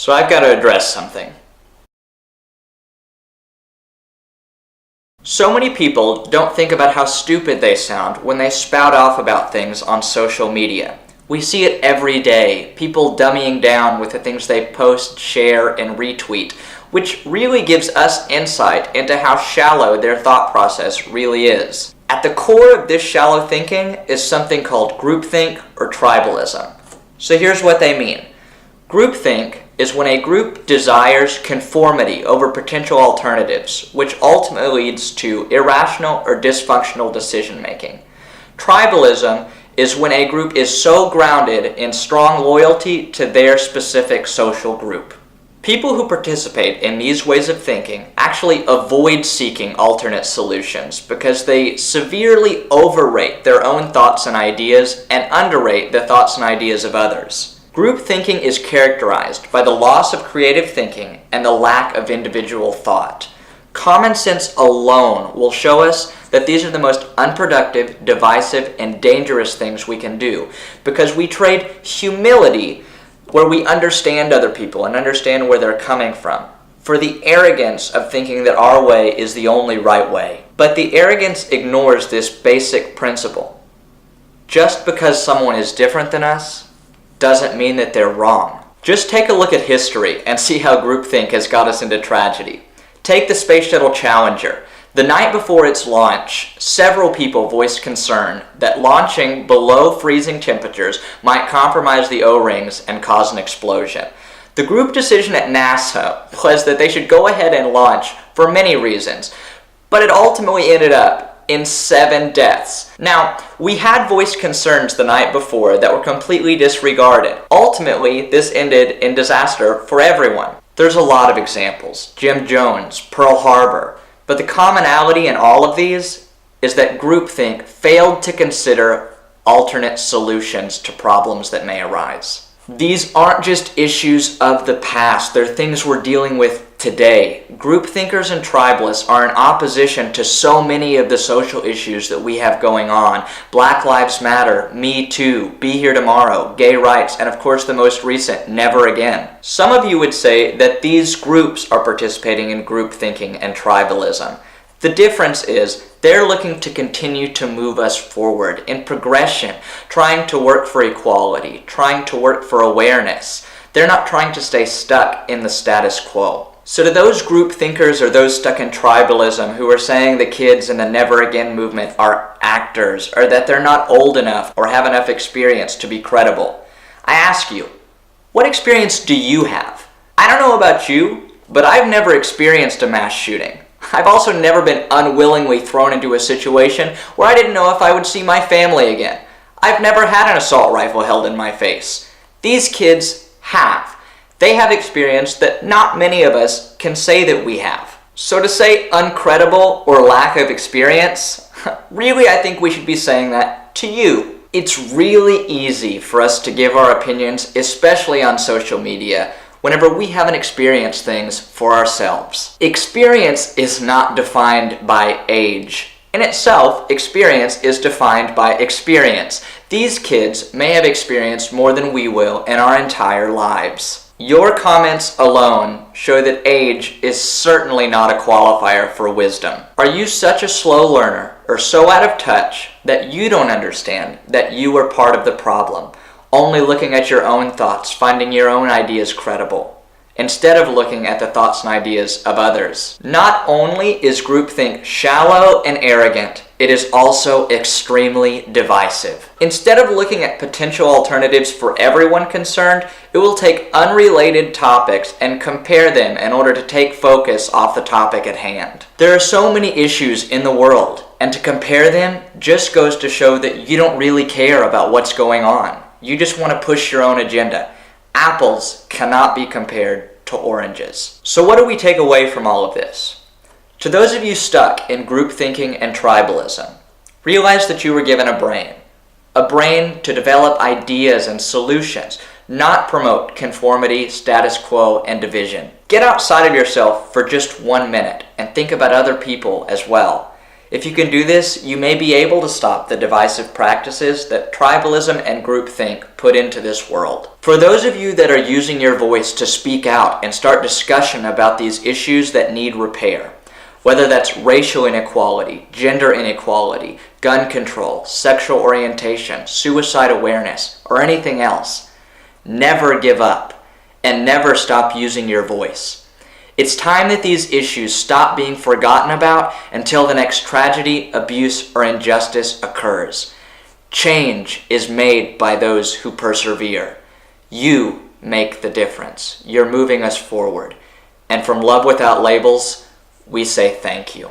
So I've got to address something. So many people don't think about how stupid they sound when they spout off about things on social media. We see it every day, people dummying down with the things they post, share, and retweet, which really gives us insight into how shallow their thought process really is. At the core of this shallow thinking is something called groupthink or tribalism. So here's what they mean. Groupthink is when a group desires conformity over potential alternatives, which ultimately leads to irrational or dysfunctional decision-making. Tribalism is when a group is so grounded in strong loyalty to their specific social group. People who participate in these ways of thinking actually avoid seeking alternate solutions because they severely overrate their own thoughts and ideas and underrate the thoughts and ideas of others. Group thinking is characterized by the loss of creative thinking and the lack of individual thought. Common sense alone will show us that these are the most unproductive, divisive, and dangerous things we can do because we trade humility, where we understand other people and understand where they're coming from, for the arrogance of thinking that our way is the only right way. But the arrogance ignores this basic principle. Just because someone is different than us doesn't mean that they're wrong. Just take a look at history and see how groupthink has got us into tragedy. Take the Space Shuttle Challenger. The night before its launch, several people voiced concern that launching below freezing temperatures might compromise the O-rings and cause an explosion. The group decision at NASA was that they should go ahead and launch for many reasons, but it ultimately ended up in 7 deaths. Now, we had voiced concerns the night before that were completely disregarded. Ultimately, this ended in disaster for everyone. There's a lot of examples. Jim Jones, Pearl Harbor. But the commonality in all of these is that groupthink failed to consider alternate solutions to problems that may arise. These aren't just issues of the past, they're things we're dealing with today. Group thinkers and tribalists are in opposition to so many of the social issues that we have going on. Black Lives Matter, Me Too, Be Here Tomorrow, gay rights, and of course the most recent, Never Again. Some of you would say that these groups are participating in group thinking and tribalism. The difference is they're looking to continue to move us forward in progression, trying to work for equality, trying to work for awareness. They're not trying to stay stuck in the status quo. So to those group thinkers or those stuck in tribalism who are saying the kids in the Never Again movement are actors or that they're not old enough or have enough experience to be credible, I ask you, what experience do you have? I don't know about you, but I've never experienced a mass shooting. I've also never been unwillingly thrown into a situation where I didn't know if I would see my family again. I've never had an assault rifle held in my face. These kids have. They have experience that not many of us can say that we have. So to say uncredible or lack of experience, really I think we should be saying that to you. It's really easy for us to give our opinions, especially on social media, whenever we haven't experienced things for ourselves. Experience is not defined by age. In itself, experience is defined by experience. These kids may have experienced more than we will in our entire lives. Your comments alone show that age is certainly not a qualifier for wisdom. Are you such a slow learner or so out of touch that you don't understand that you are part of the problem, only looking at your own thoughts, finding your own ideas credible, instead of looking at the thoughts and ideas of others? Not only is groupthink shallow and arrogant, it is also extremely divisive. Instead of looking at potential alternatives for everyone concerned, it will take unrelated topics and compare them in order to take focus off the topic at hand. There are so many issues in the world, and to compare them just goes to show that you don't really care about what's going on. You just want to push your own agenda. Apples cannot be compared to oranges. So what do we take away from all of this? To those of you stuck in group thinking and tribalism, realize that you were given a brain to develop ideas and solutions, not promote conformity, status quo, and division. Get outside of yourself for just 1 minute and think about other people as well. If you can do this, you may be able to stop the divisive practices that tribalism and groupthink put into this world. For those of you that are using your voice to speak out and start discussion about these issues that need repair, whether that's racial inequality, gender inequality, gun control, sexual orientation, suicide awareness, or anything else, never give up and never stop using your voice. It's time that these issues stop being forgotten about until the next tragedy, abuse, or injustice occurs. Change is made by those who persevere. You make the difference. You're moving us forward. And from Love Without Labels, we say thank you.